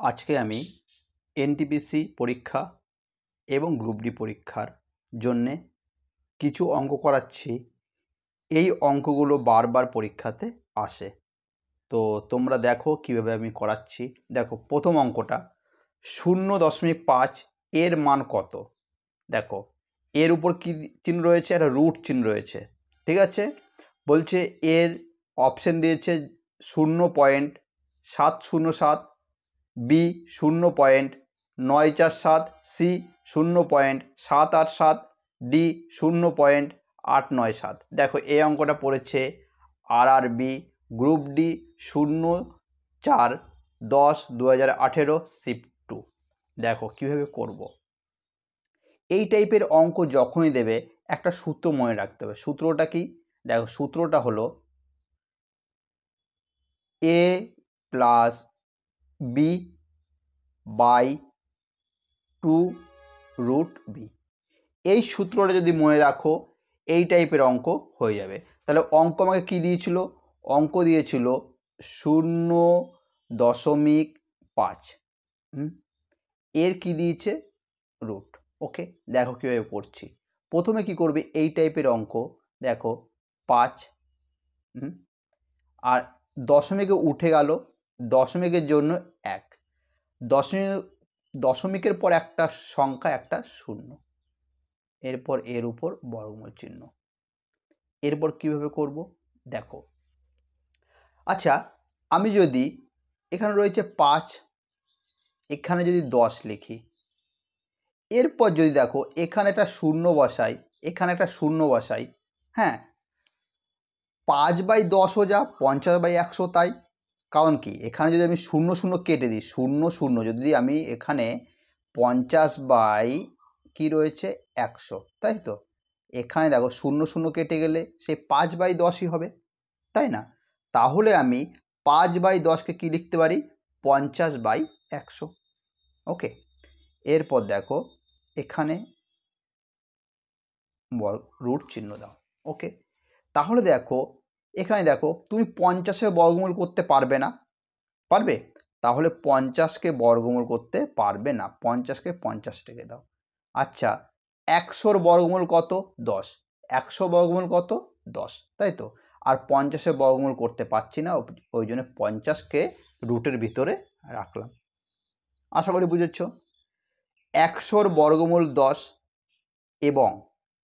আজকে আমি এনটিপিসি পরীক্ষা এবং গ্রুপ ডি পরীক্ষার জন্যে কিছু অঙ্ক করাচ্ছি। এই অঙ্কগুলো বারবার পরীক্ষাতে আসে, তো তোমরা দেখো কীভাবে আমি করাচ্ছি। দেখো প্রথম অঙ্কটা 0.5 এর মান কত। দেখো এর উপর কী চিহ্ন রয়েছে, একটা রুট চিহ্ন রয়েছে, ঠিক আছে। বলছে এর অপশান দিয়েছে 0.707, বি 0.947, সি 0.787, ডি 0.897। দেখো এই অঙ্কটা পড়েছে আরআরবি গ্রুপ ডি 04/10/2018 শিফট 2। দেখো কীভাবে করব। এই টাইপের অঙ্ক যখনই দেবে একটা সূত্র মনে রাখতে হবে। সূত্রটা কি? দেখো সূত্রটা হলো এ প্লাস বি বাই 2√b। এই সূত্রটা যদি মনে রাখো এই টাইপের অঙ্ক হয়ে যাবে। তাহলে অঙ্ক আমাকে কী দিয়েছিল? অঙ্ক দিয়েছিল 0.5, এর কি দিয়েছে? রুট। ওকে, দেখো কীভাবে করছি। প্রথমে কি করবে, এই টাইপের অঙ্ক দেখো 5, আর দশমিকে উঠে গেল, দশমিকের জন্য 1, দশমিকের পর একটা সংখ্যা একটা 0, এরপর এর উপর বর্গমূল চিহ্ন। এরপর কিভাবে করব দেখো। আচ্ছা, আমি যদি এখানে রয়েছে 5, এখানে যদি 10 লিখি, এরপর যদি দেখো এখানে একটা 0 বসাই, এখানে একটা 0 বসাই, হ্যাঁ 5/10ও যা 50/100 তাই। কারণ কি, এখানে যদি আমি 0 কেটে দিই, 0 যদি আমি এখানে 50 কি রয়েছে 100, তাই তো। এখানে দেখো 0 কেটে গেলে সে 5/10ই হবে, তাই না। তাহলে আমি 5/10কে কি লিখতে পারি? 50/100। ওকে, এরপর দেখো এখানে রুট চিহ্ন দাও। ওকে, তাহলে দেখো এখানে দেখো তুমি 50-এর বর্গমূল করতে পারবে না, পারবে? তাহলে 50কে বর্গমূল করতে পারবে না, 50কে 50 রেখে দাও। আচ্ছা, 100-র বর্গমূল কত? 10। 100 বর্গমূল কত? 10, তাই তো। আর 50-এর বর্গমূল করতে পারছি না, ওই জন্য 50কে রুটের ভিতরে রাখলাম। আশা করি বুঝেছ। 100-র বর্গমূল 10 এবং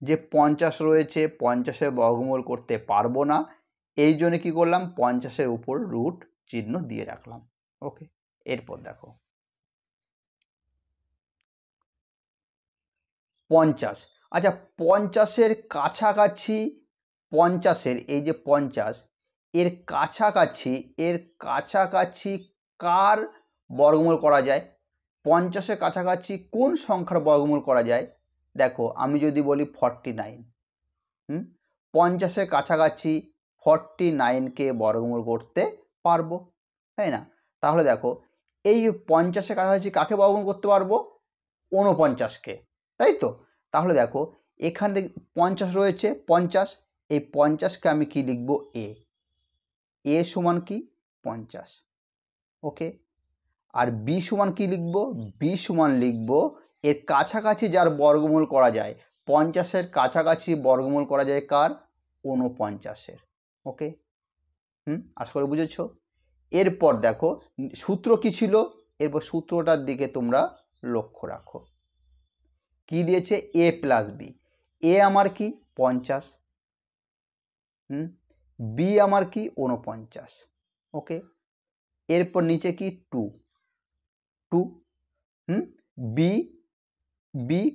যে 50 রয়েছে 50-এর বর্গমূল করতে পারবো না, এই জন্য কী করলাম, 50-এর উপর রুট চিহ্ন দিয়ে রাখলাম। ওকে, এরপর দেখো 50। আচ্ছা, 50-এর কাছাকাছি, 50-এর এই যে 50, এর কাছাকাছি কার বর্গমূল করা যায়? 50-এর কাছাকাছি কোন সংখ্যার বর্গমূল করা যায়? দেখো আমি যদি বলি 49, 50-এর কাছাকাছি 49কে বর্গমূল করতে পারবো, তাই না। তাহলে দেখো এই 50-এর কাছাকাছি কাকে বর্গমূল করতে পারবো? 49কে, তাই তো। তাহলে দেখো এখানে 50 রয়েছে, 50, এই 50কে আমি কি লিখব? এ সমান কি? 50। ওকে, আর বি সমান কি লিখব? বি সমান লিখব এর কাছাকাছি যার বর্গমূল করা যায়। 50-এর কাছাকাছি বর্গমূল করা যায় কার? 49-এর। ওকে, আশা করি বুঝেছ। এরপর দেখো সূত্র কি ছিল, এরপর সূত্রটার দিকে তোমরা লক্ষ্য রাখো। কি দিয়েছে? এ প্লাস বি। এ আমার কি? 50, বি আমার কি? 49। ওকে, এরপর নিচে কি? 2, বি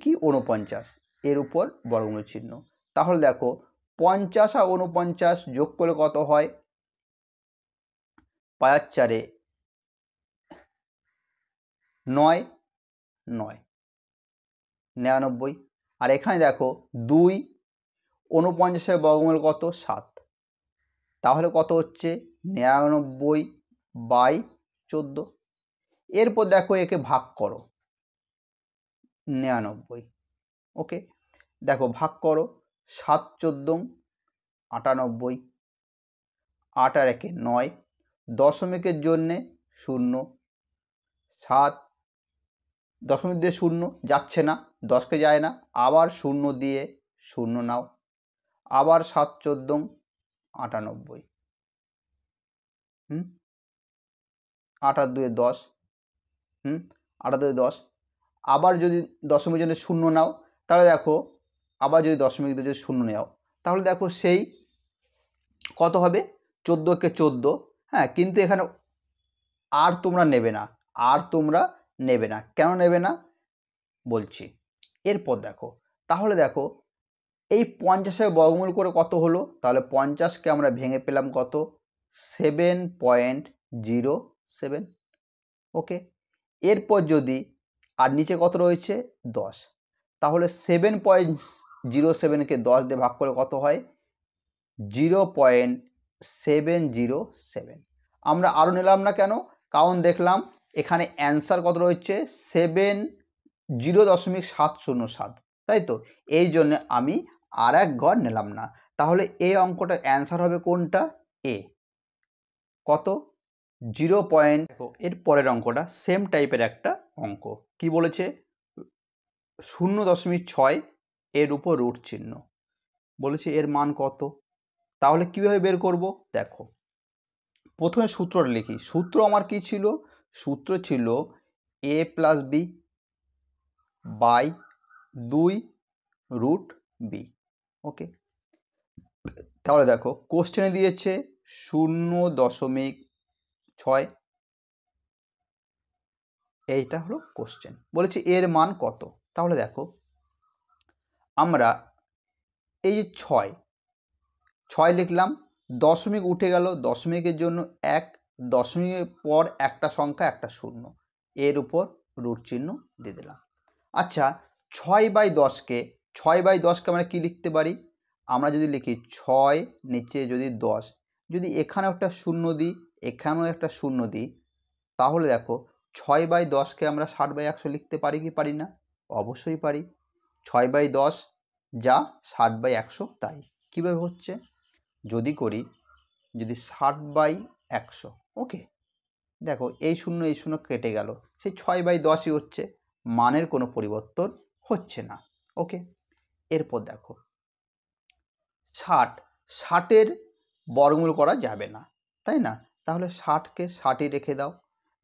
কি? 49, এর উপর বর্গমূল চিহ্ন। তাহলে দেখো 50 আর 49 যোগ করলে কত হয়? 5 আর 4 9, 99। আর এখানে দেখো 2, 49-এর বর্গমূল কত? 7। তাহলে কত হচ্ছে? 99/14। এরপর দেখো একে ভাগ করো, 99। ওকে, দেখো ভাগ করো, 7×14 98, 8 আর 1 9, দশমিকের জন্যে 0, 7 দশমিক দিয়ে শূন্য যাচ্ছে না, 10কে যায় না, আবার শূন্য দিয়ে শূন্য নাও, আবার 7 14 98, 8 আর 2 10, 8 আর 2 10, আবার যদি দশমিক জন্য শূন্য নাও তাহলে দেখো, আবার যদি দশমিক দিয়ে যদি শূন্য নাও তাহলে দেখো সেই কত হবে, 14কে 14, হ্যাঁ, কিন্তু এখানে আর তোমরা নেবে না, কেন নেবে না বলছি। এরপর দেখো, তাহলে দেখো এই 50-এর বর্গমূল করে কত হলো, তাহলে 50কে আমরা ভেঙে পেলাম কত, 7.07, ওকে। এরপর যদি আর নিচে কত রয়েছে 10, তাহলে 7.07কে 10 দিয়ে ভাগ করে কত হয়, 0.707। আমরা আরও নিলাম না কেন, কারণ দেখলাম এখানে অ্যান্সার কত রয়েছে 0.707, তাই তো, এই জন্য আমি আর এক ঘর নিলাম না। তাহলে এই অঙ্কটার অ্যান্সার হবে কোনটা, এ, কত 0. এর পরের অঙ্কটা সেম টাইপের একটা অঙ্ক, কি বলেছে 0.6 এর উপর রুট চিহ্ন বলেছে, এর মান কত, তাহলে কিভাবে বের করব, দেখো প্রথমে সূত্রটা লিখি। সূত্র আমার কি ছিল, সূত্র ছিল a plus B by 2 root B, okay. তাহলে দেখো কোশ্চেনে দিয়েছে 0.6, এইটা হলো কোশ্চেন, বলেছে এর মান কত। তাহলে দেখো আমরা এই যে 6 লিখলাম, দশমিক উঠে গেল, দশমিকের জন্য 1, দশমিকের পর একটা সংখ্যা একটা শূন্য, এর উপর রুট চিহ্ন দিয়ে দিলাম। আচ্ছা 6/10কে আমরা কি লিখতে পারি, আমরা যদি লিখি 6 নিচে যদি 10, যদি এখানেও একটা শূন্য দিই, এখানেও একটা শূন্য দিই, তাহলে দেখো 6/10কে আমরা 60/100 লিখতে পারি কি পারি না, অবশ্যই পারি। 6/10 যা 60/100 তাই। কীভাবে হচ্ছে, যদি করি, যদি 60/100, ওকে, দেখো এই শূন্য কেটে গেল, সেই 6/10ই হচ্ছে, মানের কোনো পরিবর্তন হচ্ছে না, ওকে। এরপর দেখো 60-এর বর্গমূল করা যাবে না, তাই না, তাহলে 60কে 60ই রেখে দাও।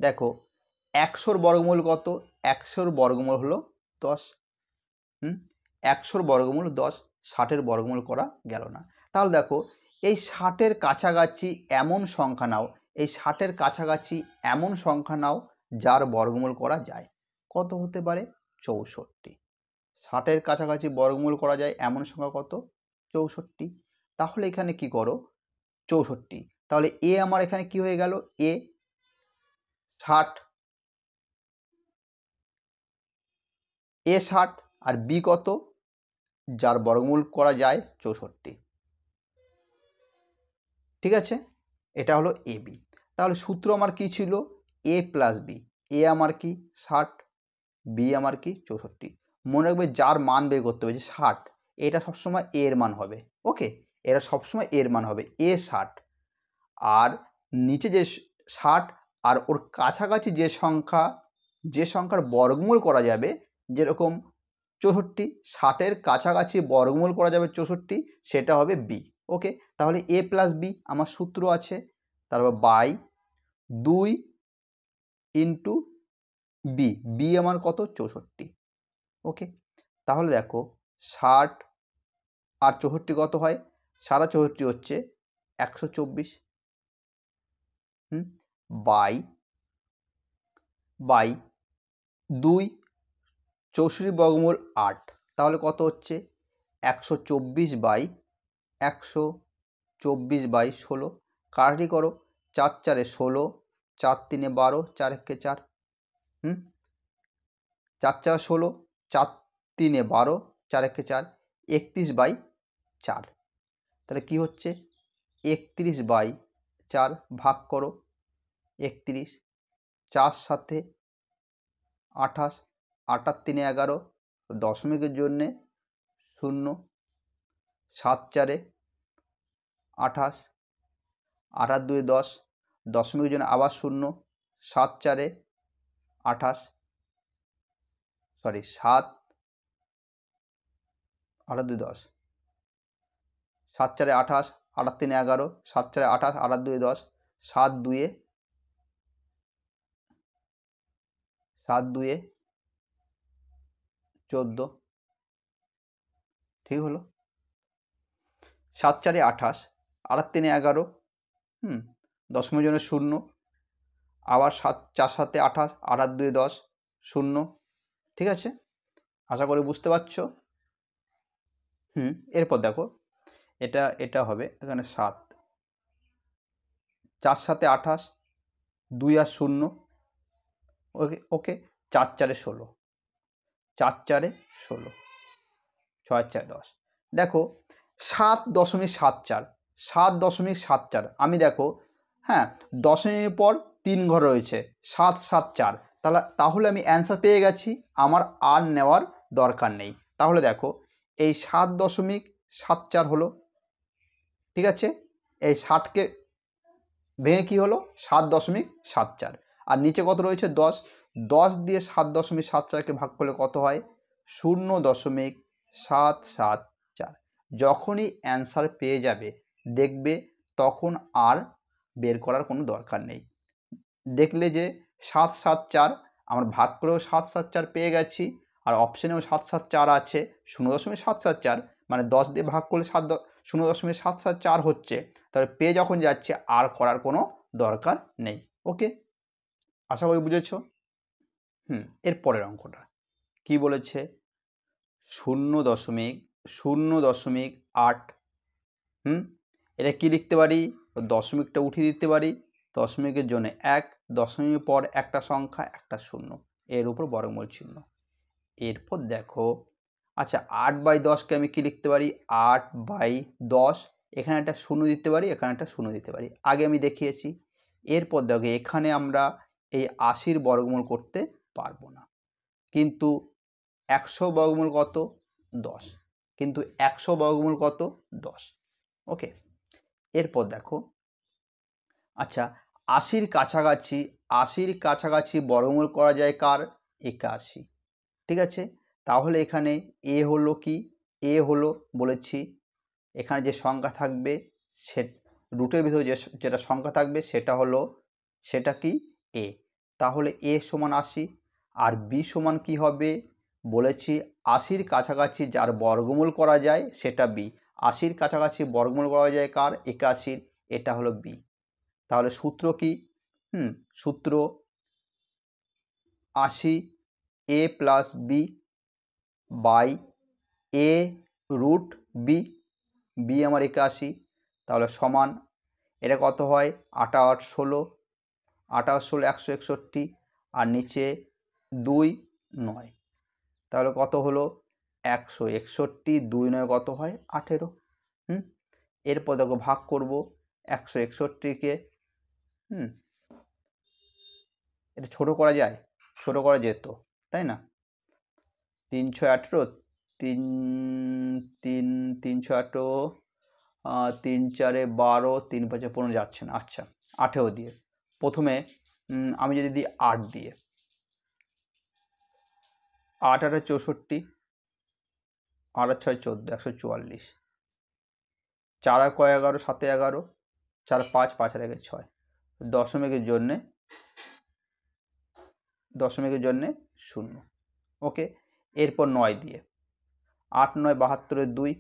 দেখো 100-র বর্গমূল কত, 100-র বর্গমূল হলো 10, 100-র বর্গমূল 10, 60-এর বর্গমূল করা গেল না। তাহলে দেখো এই 60-এর কাছাকাছি এমন সংখ্যা নাও, এই 60-এর কাছাকাছি এমন সংখ্যা নাও যার বর্গমূল করা যায়, কত হতে পারে, 64। 60-এর কাছাকাছি বর্গমূল করা যায় এমন সংখ্যা কত, 64। তাহলে এখানে কি করো, 64, তাহলে এ আমার এখানে কি হয়ে গেল, এ 60, এ 60 আর বি কত, যার বর্গমূল করা যায় 64, ঠিক আছে, এটা হলো এ বি। তাহলে সূত্র আমার কি ছিল, এ প্লাস বি, এ আমার কি 60, বি আমার কি 64। মনে রাখবে যার মান বের করতে হবে যে 60, এটা সবসময় এর মান হবে, ওকে, এটা সবসময় এর মান হবে, এ 60, আর নিচে যে 60 আর ওর কাছাকাছি যে সংখ্যার বর্গমূল করা যাবে, যেরকম 64, 60-এর কাছাকাছি বর্গমূল করা যাবে 64, সেটা হবে বি, ওকে। তাহলে এ প্লাস বি আমার সূত্র আছে, তারপর বাই 2 ইন্টু বি, বি আমার কত 64, ওকে। তাহলে দেখো 60 আর 64 কত হয়, 64 হচ্ছে 124, বাই 2, 64 বর্গমূল 8, তাহলে কত হচ্ছে 124/16, কাটাকাটি করো, 4 4 16, 4 3 12, 4 1 4, 4 4 16, 4 3 12, 4 1 4, 31/4, তাহলে কি হচ্ছে 31/4, ভাগ করো 31, 4 7 28, 8 3 11, দশমিকের জন্যে 0, 7 4 28, 8 2 10, দশমিকের জন্য আবার 0, 7 4 28 সরি 7 8 2 10 7 4 28 8 3 11 7 4 28 8 2 10 7 2 7 2 14 ঠিক হলো 7 4 28 8 3 11 দশমিক জন্য 0 আবার 7 4 7 28 8 2 10 0 ঠিক আছে আশা করি বুঝতে পারছো এরপর দেখো এটা হবে এখানে 7 4 7 28 2 আর 0 ওকে ওকে 4 4 16 4 4 16 6 4 10 দেখো 7.74 7.74 আমি দেখো হ্যাঁ দশমিকের পর 3 ঘর রয়েছে 774 তাহলে আমি অ্যান্সার পেয়ে গেছি আমার আর নেওয়ার দরকার নেই তাহলে দেখো এই 7.74 হলো ঠিক আছে এই 60কে ভেঙে কি হলো 7.74 আর নিচে কত রয়েছে 10 দিয়ে 7.74কে ভাগ করলে কত হয় 0.774 যখনই অ্যান্সার পেয়ে যাবে দেখবে তখন আর বের করার কোনো দরকার নেই দেখলে যে 774 আমার ভাগ করেও 774 পেয়ে গেছি আর অপশনেও 774 আছে 0.774 মানে 10 দিয়ে ভাগ করলে 0.774 হচ্ছে তাহলে পেয়ে যখন যাচ্ছে আর করার কোনো দরকার নেই ওকে আশা করি বুঝেছো এর পরের অঙ্কটা কি বলেছে 0.0.8 এটা কি লিখতে পারি দশমিকটা উঠিয়ে দিতে পারি দশমিকের জন্য 1 দশমিকের পর একটা সংখ্যা একটা 0 এর উপর বর্গমূল চিহ্ন এরপর দেখো আচ্ছা 8/10কে আমি কি লিখতে পারি 8/10 এখানে একটা 0 দিতে পারি এখানে একটা 0 দিতে পারি আগে আমি দেখিয়েছি এরপর দেখো এখানে আমরা এই 80 বর্গমূল করতে পারবো না কিন্তু 100 বর্গমূল কত 10 কিন্তু 100 বর্গমূল কত 10 ওকে এরপর দেখো আচ্ছা 80 কাছাকাছি বর্গমূল করা যায় কার 81 ঠিক আছে তাহলে এখানে এ হলো কি এ হলো বলেছি এখানে যে সংখ্যা থাকবে সে রুটের ভিতরে যেটা সংখ্যা থাকবে সেটা কি এ তাহলে এ সমান 80 আর বি সমান কি হবে বলেছি 80 কাছাকাছি যার বর্গমূল করা যায় সেটা বি 80 কাছাকাছি বর্গমূল করা যায় কার 81 এটা হলো বি তাহলে সূত্র কি সূত্র 80 a plus B by A root B B আমার 81 তাহলে সমান এটা কত হয় 8 8 16 8 8 16 161 আর নিচে 2 9 তাহলে কত হলো 161 2 9 কত হয় 18 এরপর দেখো ভাগ করব 161কে এটা ছোট করা যায় ছোট করা যেত তাই না 318 3 3 318 3 4 12 3 5 15 যাচ্ছে না আচ্ছা 18 দিয়ে প্রথমে আমি যদি দিই 8 দিয়ে 8 8 64 8 6 14 144 4 11 7 11 4 5 5 আর 1 6 দশমিকের জন্যে 0 ওকে এরপর 9 দিয়ে 8 9 72 2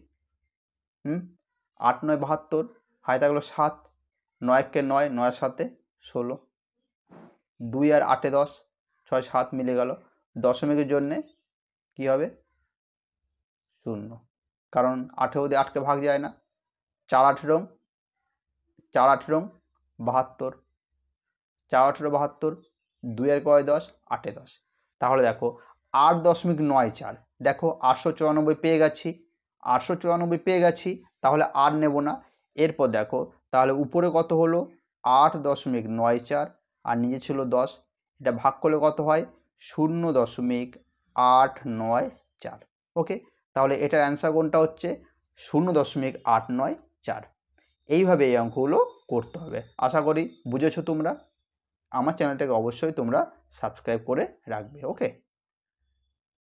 8 9 72 হাই থাকলো 7 9 কে 9 9 7 16 2 আর 8 10 6 7 মিলে গেল দশমিকের জন্যে কি হবে 0 কারণ 18 দিয়ে 8কে ভাগ যায় না 4 18 72 4 18 72 2 আর কয় 10 8 10 তাহলে দেখো 8.94 দেখো 894 পেয়ে গেছি তাহলে আর নেব না এরপর দেখো তাহলে উপরে কত হলো 8.94 আর নিচে ছিল 10 এটা ভাগ করলে কত হয় 0.894 ওকে তাহলে এটা অ্যান্সার কোনটা হচ্ছে 0.894 এইভাবে এই অঙ্কগুলো করতে হবে আশা করি বুঝেছো তোমরা আমার চ্যানেলটাকে অবশ্যই তোমরা সাবস্ক্রাইব করে রাখবে। ওকে।